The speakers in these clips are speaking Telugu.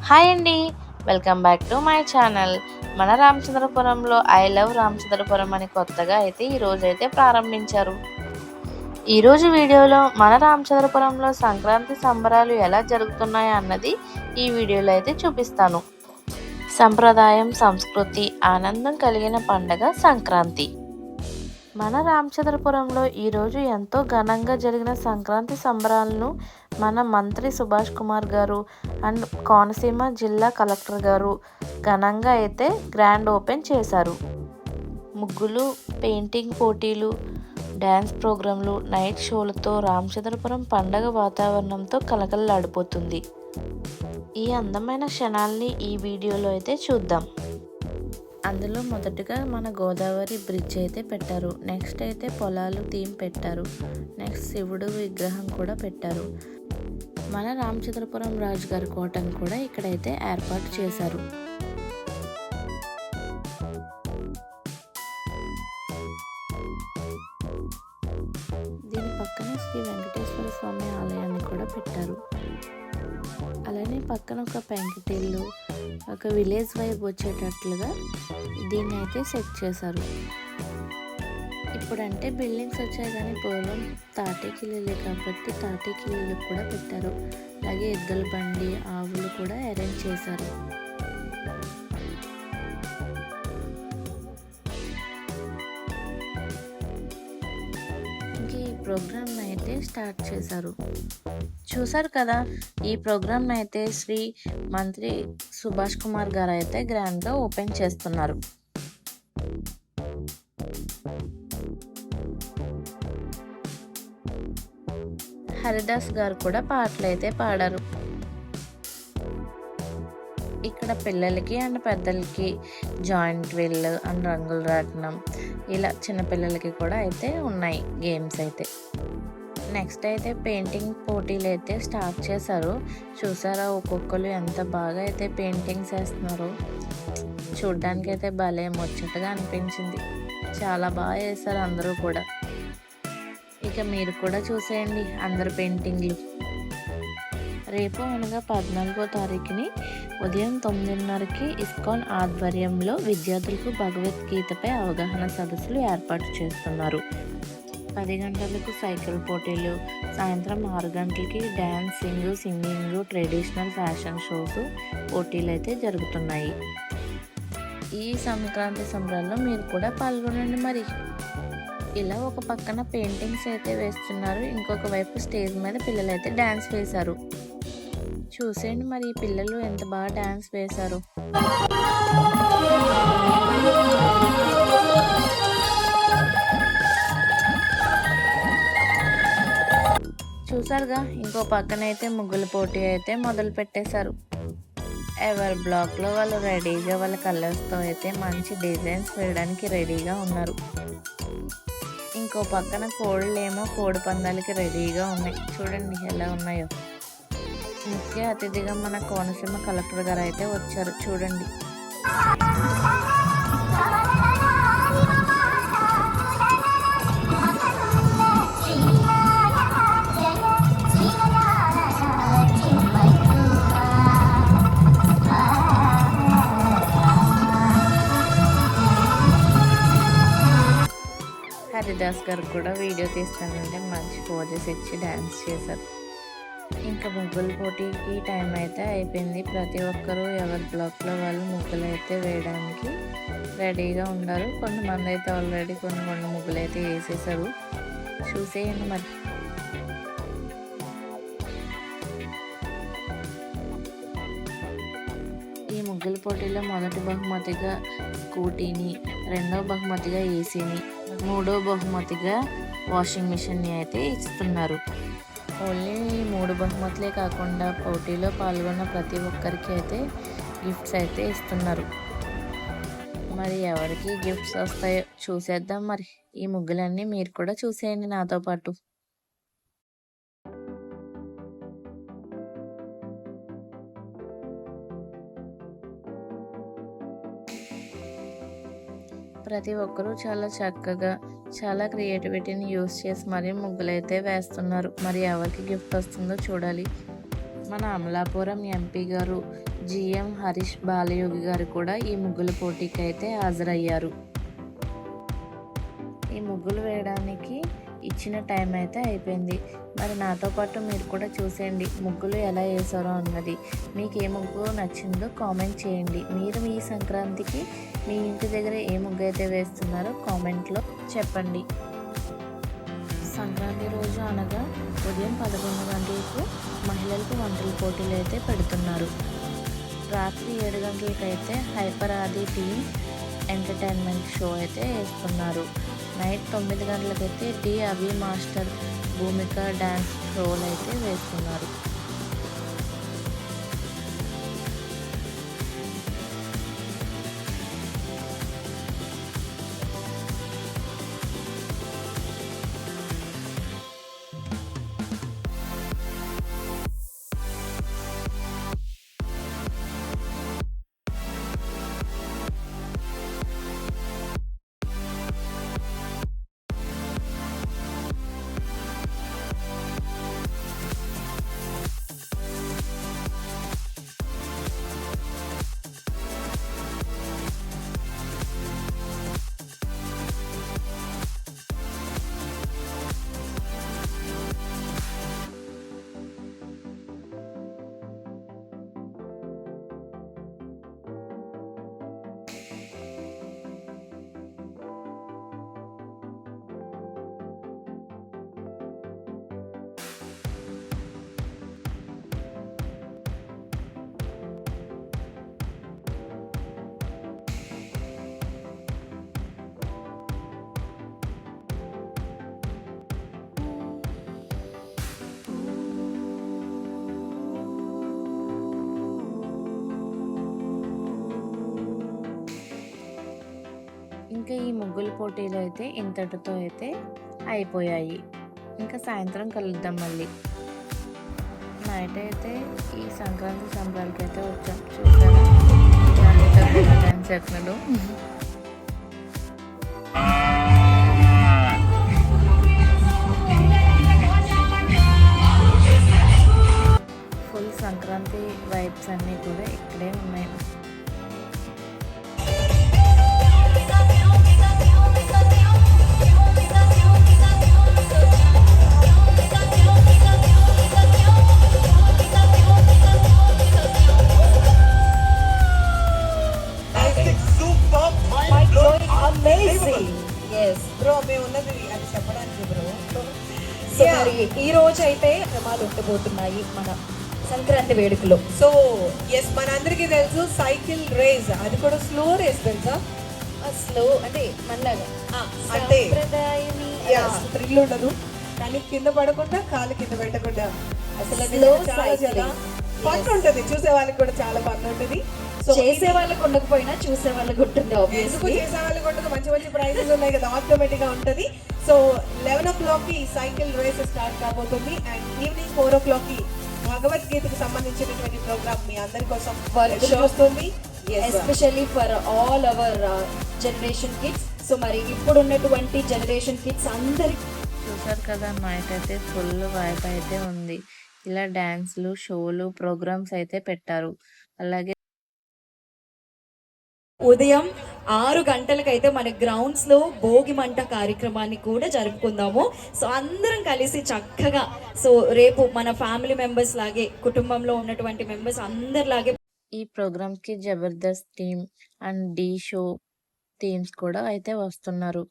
హాయ్ అండి. Welcome back to my channel. మన రామచంద్రపురంలో ఐ లవ్ రామచంద్రపురం అని కొత్తగా అయితే ఈరోజైతే ప్రారంభించారు. ఈరోజు వీడియోలో మన రామచంద్రపురంలో సంక్రాంతి సంబరాలు ఎలా జరుగుతున్నాయో అన్నది ఈ వీడియోలో అయితే చూపిస్తాను. సంప్రదాయం, సంస్కృతి, ఆనందం కలిగిన పండగ సంక్రాంతి. మన రామచంద్రపురంలో ఈరోజు ఎంతో ఘనంగా జరిగిన సంక్రాంతి సంబరాలను మన మంత్రి సుభాష్ కుమార్ గారు అండ్ కోనసీమ జిల్లా కలెక్టర్ గారు ఘనంగా అయితే గ్రాండ్ ఓపెన్ చేశారు. ముగ్గులు, పెయింటింగ్ పోటీలు, డ్యాన్స్ ప్రోగ్రాంలు, నైట్ షోలతో రామచంద్రపురం పండగ వాతావరణంతో కలకలలాడిపోతుంది. ఈ అందమైన క్షణాల్ని ఈ వీడియోలో అయితే చూద్దాం. అందులో మొదటగా మన గోదావరి బ్రిడ్జ్ అయితే పెట్టారు. నెక్స్ట్ అయితే పొలాలు థీమ్ పెట్టారు. నెక్స్ట్ శివుడు విగ్రహం కూడా పెట్టారు. మన రామచంద్రపురం రాజుగారి కోటను కూడా ఇక్కడైతే ఏర్పాటు చేశారు. దీని పక్కన శ్రీ వెంకటేశ్వర స్వామి ఆలయాన్ని కూడా పెట్టారు. అలానే పక్కన ఒక పెంకుటిల్లు, ఒక విలేజ్ వైబ్ వచ్చేటట్లుగా దీన్ని అయితే సెట్ చేశారు. ఇప్పుడంటే బిల్డింగ్స్ వచ్చాయి, కానీ పూర్వం తాటేకిల్లులే కాబట్టి తాటేకిల్లులు కూడా పెట్టారు. అలాగే ఎద్దుల బండి, ఆవులు కూడా అరేంజ్ చేశారు. ఈ ప్రోగ్రామ్ అయితే స్టార్ట్ చేశారు. చూసారు కదా, ఈ ప్రోగ్రామ్ అయితే శ్రీ మంత్రి సుభాష్ కుమార్ గారు అయితే గ్రాండ్గా ఓపెన్ చేస్తున్నారు. హరిదాస్ గారు కూడా పాటలు అయితే పాడారు. ఇక్కడ పిల్లలకి అండ్ పెద్దలకి జాయింట్ వీల్ అండ్ రంగుల రాట్నం, ఇలా చిన్నపిల్లలకి కూడా అయితే ఉన్నాయి గేమ్స్ అయితే. నెక్స్ట్ అయితే పెయింటింగ్ పోటీలు అయితే స్టార్ట్ చేశారు. చూసారా, ఒక్కొక్కరు ఎంత బాగా అయితే పెయింటింగ్స్ వేస్తున్నారు. చూడ్డానికి అయితే భలే ముచ్చటగా అనిపించింది. చాలా బాగా వేశారు అందరూ కూడా. ఇక మీరు కూడా చూసేయండి అందరు పెయింటింగ్లు. రేపు అనగా 14వ తారీఖుని ఉదయం 9:30కి ఇస్కాన్ ఆధ్వర్యంలో విద్యార్థులకు భగవద్గీతపై అవగాహన సదస్సులు ఏర్పాటు చేస్తున్నారు. 10 గంటలకు సైకిల్ పోటీలు, సాయంత్రం 6 గంటలకి dancing, singing, traditional fashion shows పోటీలు అయితే జరుగుతున్నాయి. ఈ సంక్రాంతి సంబరాల్లో మీరు కూడా పాల్గొనండి. మరి ఇలా ఒక పక్కన పెయింటింగ్స్ అయితే వేస్తున్నారు, ఇంకొక వైపు స్టేజ్ మీద పిల్లలు అయితే డ్యాన్స్ వేశారు. చూసేయండి మరి ఈ పిల్లలు ఎంత బాగా డ్యాన్స్ వేశారు. చూసారుగా, ఇంకో పక్కన అయితే ముగ్గుల పోటీ అయితే మొదలు పెట్టేశారు. ఎవరి బ్లాక్లో వాళ్ళు రెడీగా వాళ్ళ కలర్స్తో అయితే మంచి డిజైన్స్ వేయడానికి రెడీగా ఉన్నారు. ఇంకో పక్కన కోళ్ళేమో కోడి పందాలకి రెడీగా ఉన్నాయి. చూడండి ఎలా ఉన్నాయో. ముఖ్య అతిథిగా మన కోనసీమ కలెక్టర్ గారు అయితే వచ్చారు. చూడండి. హరిదాస్ గారు కూడా వీడియో తీస్తానంటే మంచి పోజెస్ ఇచ్చి డ్యాన్స్ చేశారు. ఇంకా ముగ్గుల పోటీకి టైం అయితే అయిపోయింది. ప్రతి ఒక్కరూ ఎవరి బ్లాక్లో వాళ్ళు ముగ్గులు అయితే వేయడానికి రెడీగా ఉన్నారు. కొంతమంది అయితే ఆల్రెడీ కొన్ని ముగ్గులు అయితే వేసేసారు. చూసేయండి మరి. ఈ ముగ్గుల పోటీలో మొదటి బహుమతిగా స్కూటీని, రెండవ బహుమతిగా ఏసీని, మూడో బహుమతిగా వాషింగ్ మిషన్ని అయితే ఇస్తున్నారు. ఓన్లీ ఈ 3 బహుమతులే కాకుండా పోటీలో పాల్గొన్న ప్రతి ఒక్కరికి అయితే గిఫ్ట్స్ అయితే ఇస్తున్నారు. మరి ఎవరికి గిఫ్ట్స్ వస్తాయో చూసేద్దాం. మరి ఈ ముగ్గులన్నీ మీరు కూడా చూసేయండి నాతో పాటు. ప్రతి ఒక్కరూ చాలా చక్కగా, చాలా క్రియేటివిటీని యూస్ చేసి మరీ ముగ్గులైతే వేస్తున్నారు. మరి ఎవరికి గిఫ్ట్ వస్తుందో చూడాలి. మన అమలాపురం ఎంపీ గారు జిఎం హరీష్ బాలయోగి గారు కూడా ఈ ముగ్గుల పోటీకి అయితే హాజరయ్యారు. ఈ ముగ్గులు వేయడానికి ఇచ్చిన టైం అయితే అయిపోయింది. మరి నాతో పాటు మీరు కూడా చూసేయండి ముగ్గులు ఎలా వేసారో అన్నది. మీకు ఏ ముగ్గు నచ్చిందో కామెంట్ చేయండి. మీరు మీ సంక్రాంతికి మీ ఇంటి దగ్గర ఏ ముగ్గు అయితే వేస్తున్నారో కామెంట్లో చెప్పండి. సంక్రాంతి రోజు అనగా ఉదయం 11 గంటలకు మహిళలకు వంటల పోటీలు అయితే పెడుతున్నారు. రాత్రి 7 గంటలకైతే హైపర్ ఆది టీమ్ ఎంటర్టైన్మెంట్ షో అయితే వేస్తున్నారు. నైట్ 9 గంటలకైతే టీ అవి మాస్టర్ భూమిక డ్యాన్స్ షోలు అయితే వేస్తున్నారు. ఇంకా ఈ ముగ్గుల పోటీలు అయితే ఇంతటితో అయితే అయిపోయాయి. ఇంకా సాయంత్రం కలుద్దాం మళ్ళీ. నైట్ అయితే ఈ సంక్రాంతి సంబరాలకి అయితే వచ్చాం. చూసారా డాన్స్ చేస్తున్నాడు. ఫుల్ సంక్రాంతి వైబ్స్ అన్నీ కూడా ఇక్కడే ఉన్నాయి. ఈ రోజు అయితే క్రమాలు ఉండబోతున్నాయి మన సంక్రాంతి వేడుకలో. సో ఎస్, మనందరికీ తెలుసు సైకిల్ రేస్, అది కూడా స్లో రేస్ తెలుసా? స్లో అంటే మనలాగా అంటే థ్రిల్ ఉండదు, కానీ కింద పడకుండా కాలు కింద పెట్టకుండా అసలు చాలా ఫన్ ఉంటుంది. చూసే వాళ్ళకి కూడా చాలా ఫన్ ఉంటుంది. సో చేసే వాళ్ళకి ఉండకపోయినా చూసే వాళ్ళకి ఉంటుంది. ఎందుకు చేసే వాళ్ళకి ఉండదు, మంచి మంచి ప్రైజెస్ ఉన్నాయి కదా, ఆటోమేటిక్ గా ఉంటుంది. సో 11 o'clock కి సైకిల్ రేస్ స్టార్ట్ కాబోతుంది అండ్ ఈవినింగ్ 4 o'clock కి భగవద్గీతకు సంబంధించినటువంటి ప్రోగ్రామ్ మీ అందరి కోసం వస్తుంది, especially for all our generation kids. So మరి ఇప్పుడు ఉన్నటువంటి జనరేషన్ కిడ్స్ అందరికి చూసారు కదా, నైట్ అయితే ఫుల్ వైబ్ అయితే ఉంది. ఇలా డాన్స్లు షోలు ప్రోగ్రామ్స్ అయితే పెట్టారు. అలాగే ఉదయం 6 గంటలకైతే మన గ్రౌండ్స్ లో భోగి మంట కార్యక్రమాన్ని కూడా జరుపుకుందాము. సో అందరం కలిసి చక్కగా, సో రేపు మన ఫ్యామిలీ మెంబర్స్ లాగే కుటుంబంలో ఉన్నటువంటి మెంబర్స్ అందరిలాగే ఈ ప్రోగ్రామ్ కి Jabardasth team and Dhee show teams కూడా అయితే వస్తున్నారు.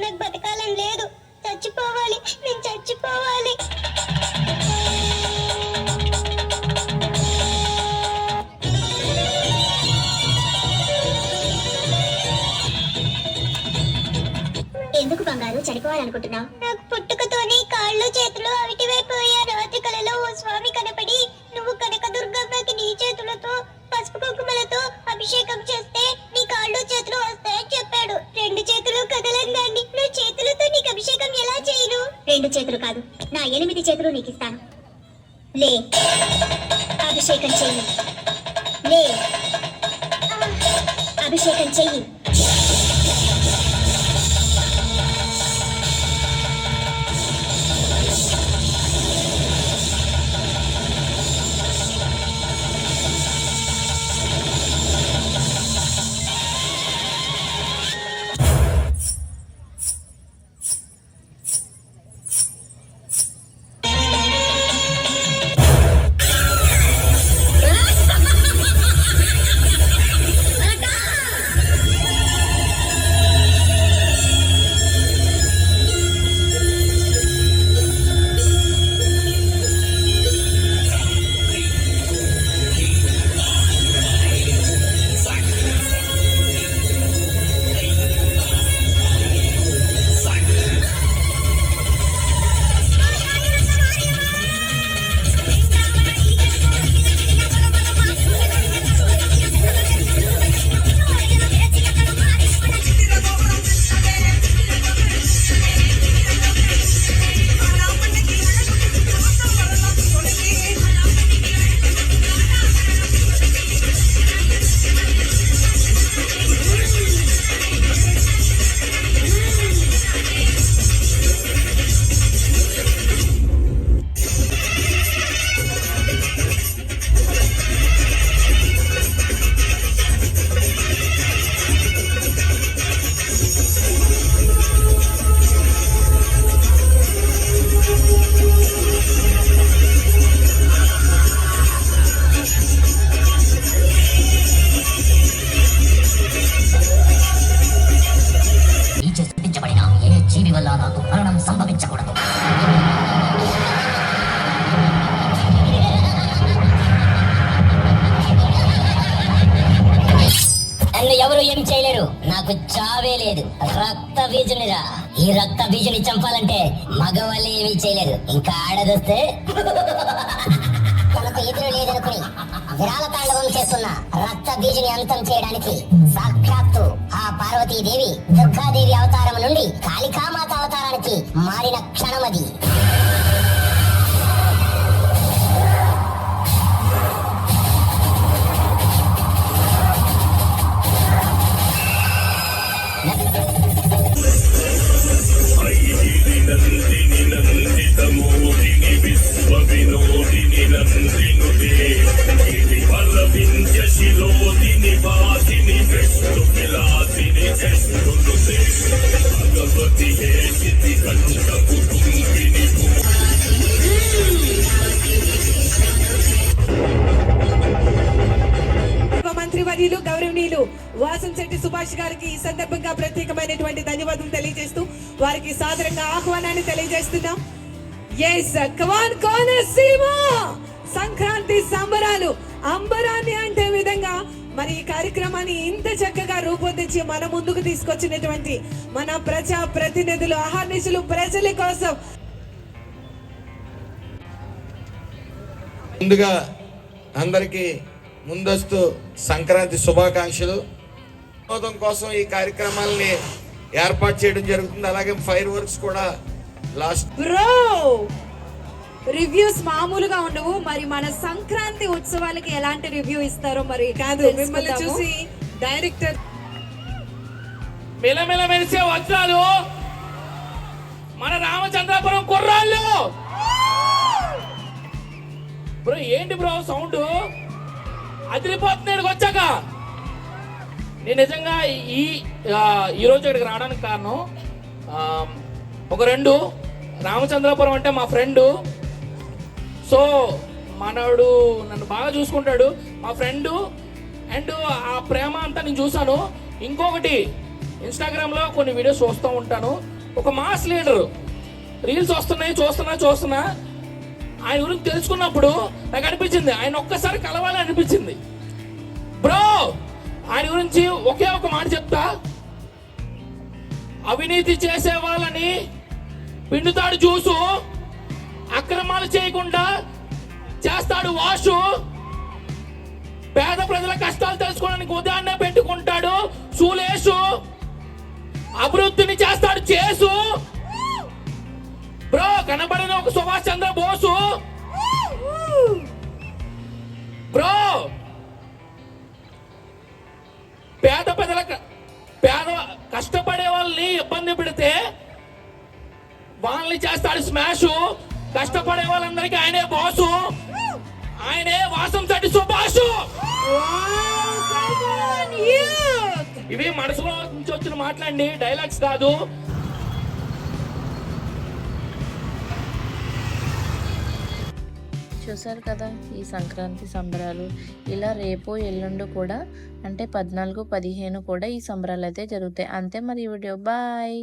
నాకు బతకాలని లేదు, చచ్చిపోవాలి, నేను చచ్చిపోవాలి. ఎందుకు బంగారు చనిపోవాలనుకుంటున్నావు? నాకు పుట్టుకతోనే కాళ్ళు చేతులు అవిటివైపోయా. రాత్రి కలలో ఓ స్వామి కనపడి నువ్వు కనకదుర్గమ్మకి నీ చేతులతో పసుపు కుంకుమలతో అభిషేకం చేస్తే నీ కాళ్ళు చేతులు వస్తాయని చెప్పాడు. 2 చేతులు కదలంగాని నా చేతులతో నీకు అభిషేకం ఎలా చేయను? 2 చేతులు కాదు, నా 8 చేతులు నీకు ఇస్తాను. లే, అభిషేకం చెయ్యి. లే, అభిషేకం చెయ్యి. పేరు నాకు చావే లేదు, రక్త బీజునిరా. ఈ రక్త బీజుని చంపాలంటే మగవాళ్ళు ఏమీ చేయలేదు, ఇంకా ఆడదొస్తే తనకు ఎదురు లేదనుకుని విరాల తాండవం చేస్తున్న రక్త బీజుని అంతం చేయడానికి సాక్షాత్తు ఆ పార్వతీదేవి దుర్గాదేవి అవతారం నుండి కాళికామాత అవతారానికి మారిన క్షణమది. మంత్రివర్యులు గౌరవనీయులు వాసంశెట్టి సుభాష్ గారికి ఈ సందర్భంగా ప్రత్యేకమైనటువంటి ధన్యవాదాలు తెలియజేస్తూ వారికి సాదరంగా ఆహ్వానాన్ని తెలియజేస్తున్నాం. ఎస్ కమాన్ కోనసీమ సంక్రాంతి సంబరాలు అంబరాన్ని అంటే విధంగా మరి ఈ కార్యక్రమాన్ని ఇంత చక్కగా రూపొందించి మన ముందుకు తీసుకొచ్చినటువంటి మన ప్రజా ప్రతినిధులు అహర్నిశలు ప్రజల కోసం. ముందుగా అందరికీ ముందస్తు సంక్రాంతి శుభాకాంక్షలు. వినోదం కోసం ఈ కార్యక్రమాలని ఏర్పాటు చేయడం జరుగుతుంది. అలాగే ఫైర్ వర్క్స్ కూడా లాస్ట్ బ్రో రివ్యూస్ మామూలుగా ఉండవు. మరి మన సంక్రాంతి ఉత్సవాలకి ఎలాంటి రివ్యూ ఇస్తారో మరి కాదు, మిమ్మల్ని చూసి డైరెక్టర్ మెలమెల మెరిసే వజ్రాలు మన రామచంద్రాపురం కుర్రాళ్ళు. బ్రో ఏంటి బ్రో సౌండ్ అదిరిపోతుంది వచ్చాక. నేను నిజంగా ఈరోజు ఇక్కడికి రావడానికి కారణం ఒక రెండు, రామచంద్రాపురం అంటే మా ఫ్రెండు. సో మనవాడు నన్ను బాగా చూసుకుంటాడు, మా ఫ్రెండు. అండ్ ఆ ప్రేమ అంతా నేను చూశాను. ఇంకొకటి ఇన్స్టాగ్రామ్లో కొన్ని వీడియోస్ చూస్తూ ఉంటాను. ఒక మాస్ లీడరు రీల్స్ వస్తున్నాయి, చూస్తున్నా ఆయన గురించి తెలుసుకున్నప్పుడు నాకు అనిపించింది ఆయన ఒక్కసారి కలవాలని అనిపించింది. బ్రో ఆయన గురించి ఒకే ఒక మాట చెప్తా, అవినీతి చేసే వాళ్ళని పిండుతాడు జ్యూసు, అక్రమాలు చేయకుండా చేస్తాడు వాషు, పేద ప్రజల కష్టాలు తెలుసుకోవడానికి ఉదాహరణ పెట్టుకుంటాడు సూలేసు, అభివృద్ధిని చేస్తాడు చేసు. బ్రో కనబడిన ఒక సుభాష్ చంద్ర బోసు. బ్రో పేద కష్టపడే వాళ్ళని ఇబ్బంది పెడితే వాళ్ళని చేస్తాడు స్మాష్. కష్టపడే వాళ్ళందరికీ ఆయనే బాసు, ఆయనే వాసంశెట్టి సుభాష్. ఇవి మనసులో నుంచి వచ్చిన మాట్లాడండి, డైలాగ్స్ కాదు. చూసారు కదా ఈ సంక్రాంతి సంబరాలు. ఇలా రేపు ఎల్లుండి కూడా అంటే 14, 15 కూడా ఈ సంబరాలు అయితే జరుగుతాయి. అంతే మరి ఈ వీడియో. బాయ్.